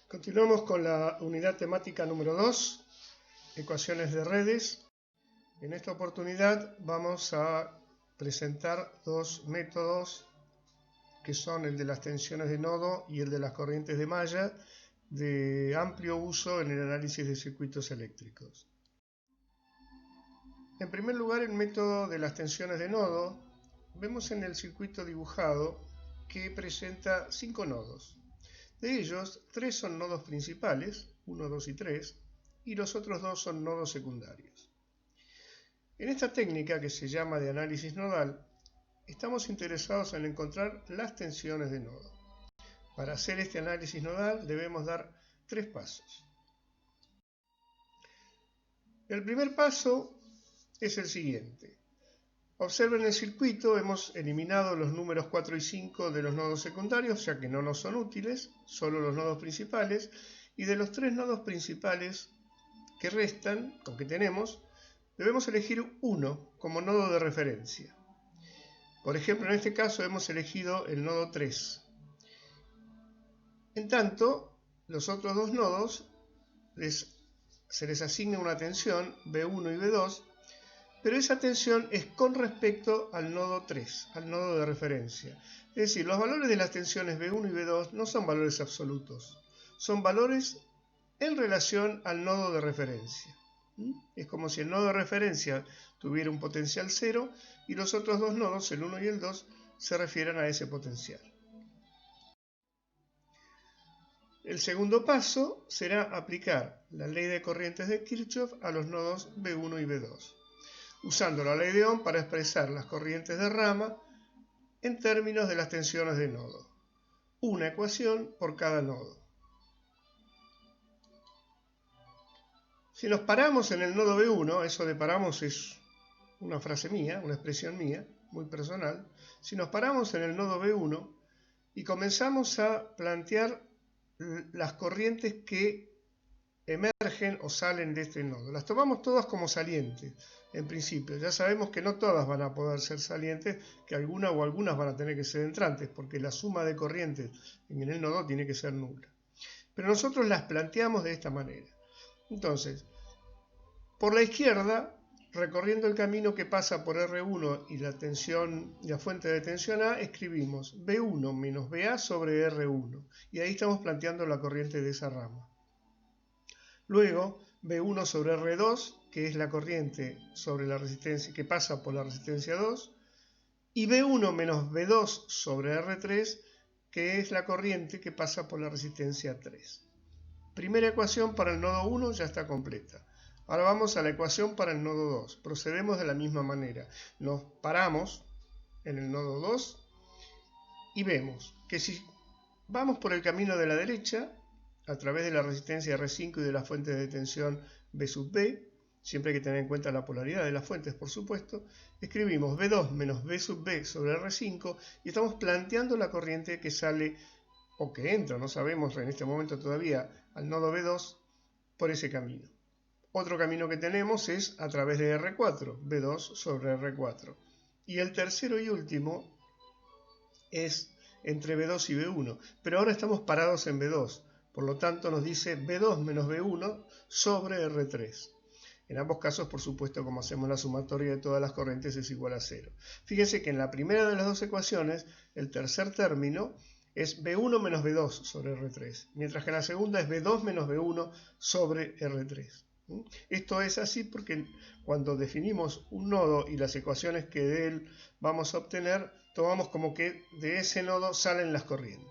Continuamos con la unidad temática número 2, ecuaciones de redes. En esta oportunidad vamos a presentar dos métodos que son el de las tensiones de nodo y el de las corrientes de malla, de amplio uso en el análisis de circuitos eléctricos. En primer lugar, el método de las tensiones de nodo, vemos en el circuito dibujado que presenta 5 nodos. De ellos, 3 son nodos principales, 1, 2 y 3, y los otros 2 son nodos secundarios. En esta técnica, que se llama de análisis nodal, estamos interesados en encontrar las tensiones de nodo. Para hacer este análisis nodal debemos dar 3 pasos. El primer paso es el siguiente. Observen el circuito, hemos eliminado los números 4 y 5 de los nodos secundarios, ya que no nos son útiles, solo los nodos principales, y de los 3 nodos principales que restan, o que tenemos, debemos elegir uno como nodo de referencia. Por ejemplo, en este caso hemos elegido el nodo 3. En tanto, los otros 2 nodos se les asigna una tensión, B1 y B2, pero esa tensión es con respecto al nodo 3, al nodo de referencia. Es decir, los valores de las tensiones B1 y B2 no son valores absolutos, son valores en relación al nodo de referencia. Es como si el nodo de referencia tuviera un potencial 0 y los otros 2 nodos, el 1 y el 2, se refieran a ese potencial. El segundo paso será aplicar la ley de corrientes de Kirchhoff a los nodos B1 y B2. Usando la ley de Ohm para expresar las corrientes de rama en términos de las tensiones de nodo. Una ecuación por cada nodo. Si nos paramos en el nodo B1, eso de paramos es una frase mía, una expresión mía, muy personal. Si nos paramos en el nodo B1 y comenzamos a plantear las corrientes que emergen o salen de este nodo. Las tomamos todas como salientes, en principio. Ya sabemos que no todas van a poder ser salientes, que algunas o algunas van a tener que ser entrantes, porque la suma de corrientes en el nodo tiene que ser nula. Pero nosotros las planteamos de esta manera. Entonces, por la izquierda, recorriendo el camino que pasa por R1 y la fuente de tensión A, escribimos B1 menos BA sobre R1. Y ahí estamos planteando la corriente de esa rama. Luego, B1 sobre R2, que es la corriente sobre la resistencia que pasa por la resistencia 2, y B1 menos B2 sobre R3, que es la corriente que pasa por la resistencia 3. Primera ecuación para el nodo 1 ya está completa. Ahora vamos a la ecuación para el nodo 2. Procedemos de la misma manera. Nos paramos en el nodo 2 y vemos que si vamos por el camino de la derecha, a través de la resistencia R5 y de la fuente de tensión B sub B, siempre hay que tener en cuenta la polaridad de las fuentes, por supuesto, escribimos B2 menos B sub B sobre R5 y estamos planteando la corriente que sale o que entra, no sabemos en este momento todavía, al nodo B2 por ese camino. Otro camino que tenemos es a través de R4, B2 sobre R4. Y el tercero y último es entre B2 y B1, pero ahora estamos parados en B2. Por lo tanto, nos dice B2 menos B1 sobre R3. En ambos casos, por supuesto, como hacemos la sumatoria de todas las corrientes, es igual a 0. Fíjense que en la primera de las dos ecuaciones, el tercer término es B1 menos B2 sobre R3, mientras que en la segunda es B2 menos B1 sobre R3. Esto es así porque cuando definimos un nodo y las ecuaciones que de él vamos a obtener, tomamos como que de ese nodo salen las corrientes.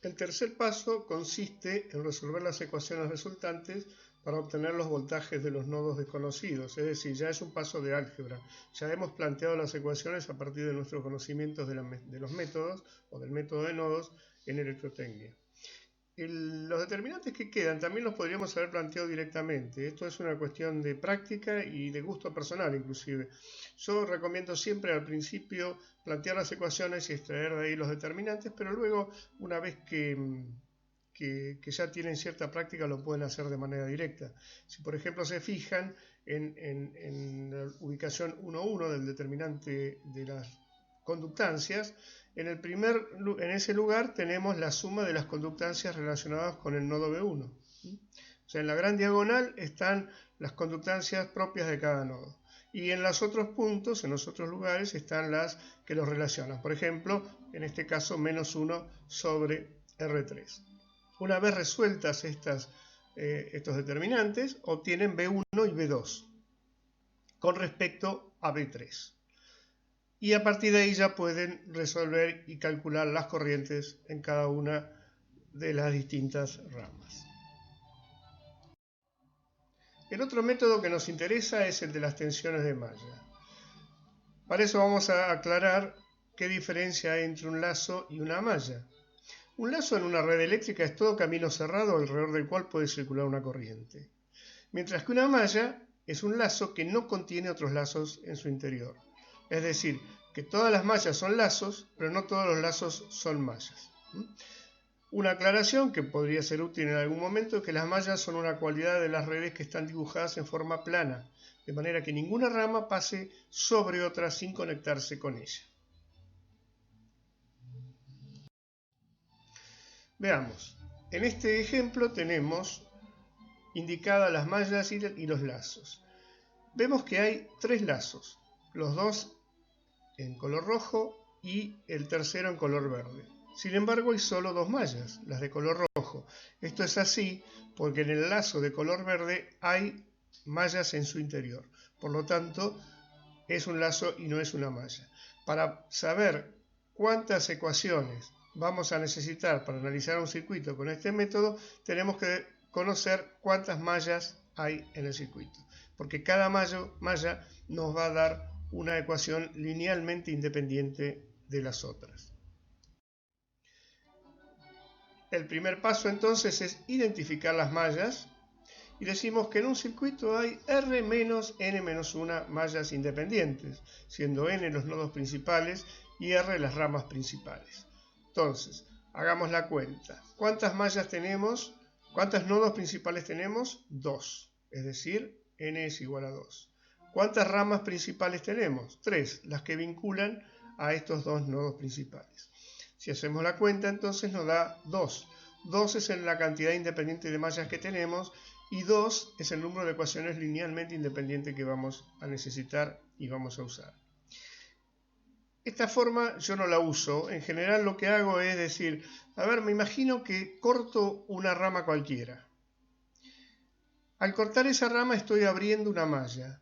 El tercer paso consiste en resolver las ecuaciones resultantes para obtener los voltajes de los nodos desconocidos, es decir, ya es un paso de álgebra. Ya hemos planteado las ecuaciones a partir de nuestros conocimientos de los métodos o del método de nodos en electrotecnia. Los determinantes que quedan también los podríamos haber planteado directamente. Esto es una cuestión de práctica y de gusto personal inclusive. Yo recomiendo siempre al principio plantear las ecuaciones y extraer de ahí los determinantes, pero luego, una vez que ya tienen cierta práctica, lo pueden hacer de manera directa. Si por ejemplo se fijan en la ubicación 1,1 del determinante de las conductancias, en ese lugar tenemos la suma de las conductancias relacionadas con el nodo B1. O sea, en la gran diagonal están las conductancias propias de cada nodo. Y en los otros puntos, en los otros lugares, están las que los relacionan. Por ejemplo, en este caso, -1 sobre R3. Una vez resueltas estos determinantes, obtienen B1 y B2 con respecto a B3. Y a partir de ahí ya pueden resolver y calcular las corrientes en cada una de las distintas ramas. El otro método que nos interesa es el de las tensiones de malla. Para eso vamos a aclarar qué diferencia hay entre un lazo y una malla. Un lazo en una red eléctrica es todo camino cerrado alrededor del cual puede circular una corriente. Mientras que una malla es un lazo que no contiene otros lazos en su interior. Es decir, que todas las mallas son lazos, pero no todos los lazos son mallas. Una aclaración que podría ser útil en algún momento es que las mallas son una cualidad de las redes que están dibujadas en forma plana, de manera que ninguna rama pase sobre otra sin conectarse con ella. Veamos, en este ejemplo tenemos indicadas las mallas y los lazos. Vemos que hay 3 lazos, los 2 en color rojo y el tercero en color verde. Sin embargo, hay solo 2 mallas, las de color rojo. Esto es así porque en el lazo de color verde hay mallas en su interior. Por lo tanto, es un lazo y no es una malla. Para saber cuántas ecuaciones vamos a necesitar para analizar un circuito con este método, tenemos que conocer cuántas mallas hay en el circuito. Porque cada malla nos va a dar una ecuación linealmente independiente de las otras. El primer paso entonces es identificar las mallas y decimos que en un circuito hay R menos N-1 mallas independientes, siendo N los nodos principales y R las ramas principales. Entonces, hagamos la cuenta. ¿Cuántas mallas tenemos? ¿Cuántos nodos principales tenemos? 2, es decir, N es igual a 2. ¿Cuántas ramas principales tenemos? 3, las que vinculan a estos 2 nodos principales. Si hacemos la cuenta, entonces nos da 2. 2 es la cantidad independiente de mallas que tenemos y 2 es el número de ecuaciones linealmente independientes que vamos a necesitar y vamos a usar. Esta forma yo no la uso. En general lo que hago es decir, a ver, me imagino que corto una rama cualquiera. Al cortar esa rama estoy abriendo una malla.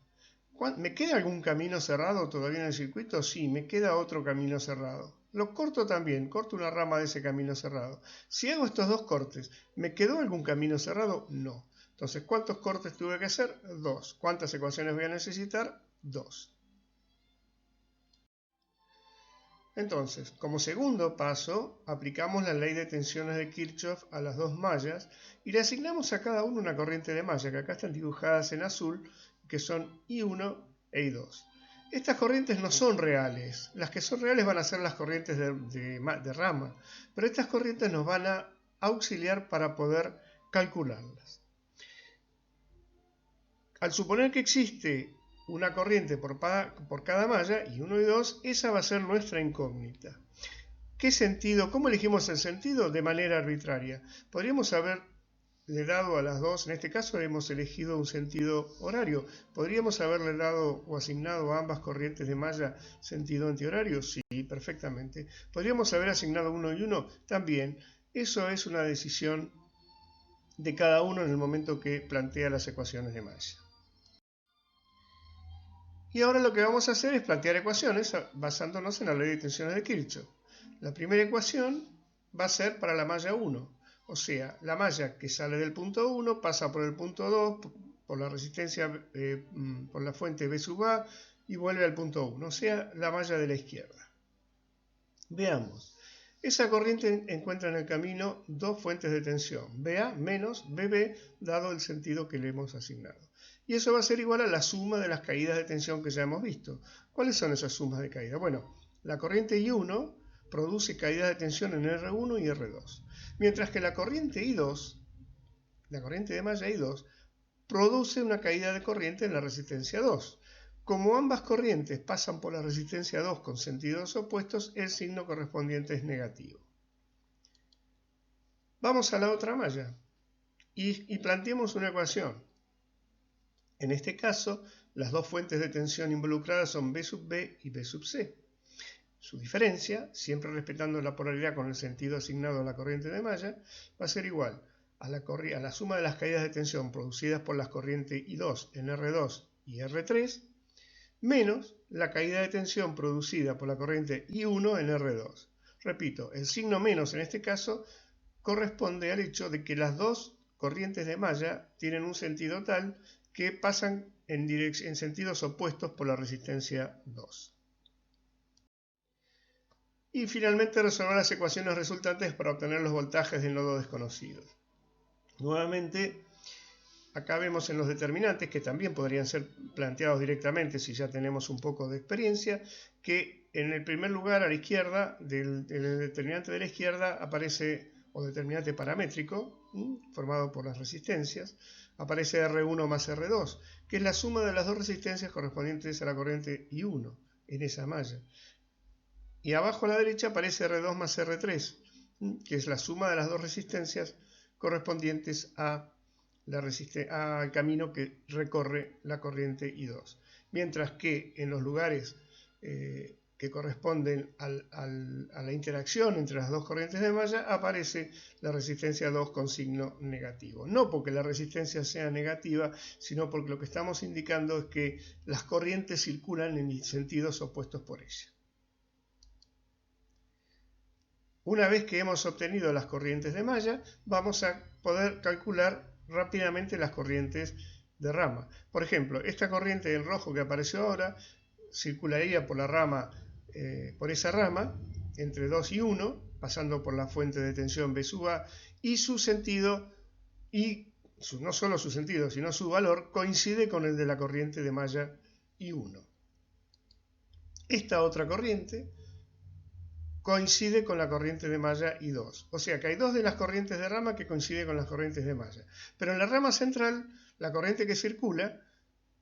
¿Me queda algún camino cerrado todavía en el circuito? Sí, me queda otro camino cerrado. Lo corto también, corto una rama de ese camino cerrado. Si hago estos 2 cortes, ¿me quedó algún camino cerrado? No. Entonces, ¿cuántos cortes tuve que hacer? 2. ¿Cuántas ecuaciones voy a necesitar? 2. Entonces, como segundo paso, aplicamos la ley de tensiones de Kirchhoff a las 2 mallas y le asignamos a cada uno una corriente de malla, que acá están dibujadas en azul, que son I1 e I2. Estas corrientes no son reales. Las que son reales van a ser las corrientes de rama, pero estas corrientes nos van a auxiliar para poder calcularlas. Al suponer que existe una corriente por cada malla, I1 y 2, esa va a ser nuestra incógnita. ¿Qué sentido? ¿Cómo elegimos el sentido? De manera arbitraria. Podríamos haberle dado a las 2, en este caso hemos elegido un sentido horario. ¿Podríamos haberle dado o asignado a ambas corrientes de malla sentido antihorario? Sí, perfectamente. ¿Podríamos haber asignado 1 y 1? También. Eso es una decisión de cada uno en el momento que plantea las ecuaciones de malla. Y ahora lo que vamos a hacer es plantear ecuaciones basándonos en la ley de tensiones de Kirchhoff. La primera ecuación va a ser para la malla 1, o sea, la malla que sale del punto 1 pasa por el punto 2, por la resistencia, por la fuente B sub A y vuelve al punto 1, o sea, la malla de la izquierda. Veamos, esa corriente encuentra en el camino 2 fuentes de tensión, BA menos BB, dado el sentido que le hemos asignado. Y eso va a ser igual a la suma de las caídas de tensión que ya hemos visto. ¿Cuáles son esas sumas de caída? Bueno, la corriente I1 produce caídas de tensión en R1 y R2, mientras que la corriente I2, la corriente de malla I2, produce una caída de corriente en la resistencia 2. Como ambas corrientes pasan por la resistencia 2 con sentidos opuestos, el signo correspondiente es negativo. Vamos a la otra malla y planteemos una ecuación. En este caso, las dos fuentes de tensión involucradas son B sub B y B sub C. Su diferencia, siempre respetando la polaridad con el sentido asignado a la corriente de malla, va a ser igual a la suma de las caídas de tensión producidas por las corrientes I2 en R2 y R3, menos la caída de tensión producida por la corriente I1 en R2. Repito, el signo menos en este caso corresponde al hecho de que las dos corrientes de malla tienen un sentido tal que pasan en sentidos opuestos por la resistencia 2. Y finalmente resolver las ecuaciones resultantes para obtener los voltajes del nodo desconocido. Nuevamente, acá vemos en los determinantes, que también podrían ser planteados directamente si ya tenemos un poco de experiencia, que en el primer lugar a la izquierda, del determinante de la izquierda, aparece, o determinante paramétrico, formado por las resistencias, aparece R1 más R2, que es la suma de las dos resistencias correspondientes a la corriente I1 en esa malla. Y abajo a la derecha aparece R2 más R3, que es la suma de las dos resistencias correspondientes al camino que recorre la corriente I2. Mientras que en los lugares que corresponden a la interacción entre las dos corrientes de malla aparece la resistencia 2 con signo negativo. No porque la resistencia sea negativa, sino porque lo que estamos indicando es que las corrientes circulan en sentidos opuestos por ella. Una vez que hemos obtenido las corrientes de malla, vamos a poder calcular rápidamente las corrientes de rama. Por ejemplo, esta corriente en rojo que apareció ahora circularía por esa rama entre 2 y 1, pasando por la fuente de tensión B sub A, y su sentido, no solo su sentido, sino su valor, coincide con el de la corriente de malla I1. Esta otra corriente coincide con la corriente de malla I2. O sea que hay dos de las corrientes de rama que coinciden con las corrientes de malla. Pero en la rama central, la corriente que circula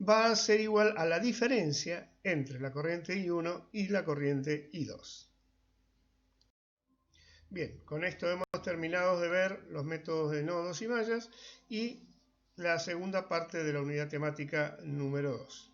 va a ser igual a la diferencia entre la corriente I1 y la corriente I2. Bien, con esto hemos terminado de ver los métodos de nodos y mallas y la segunda parte de la unidad temática número 2.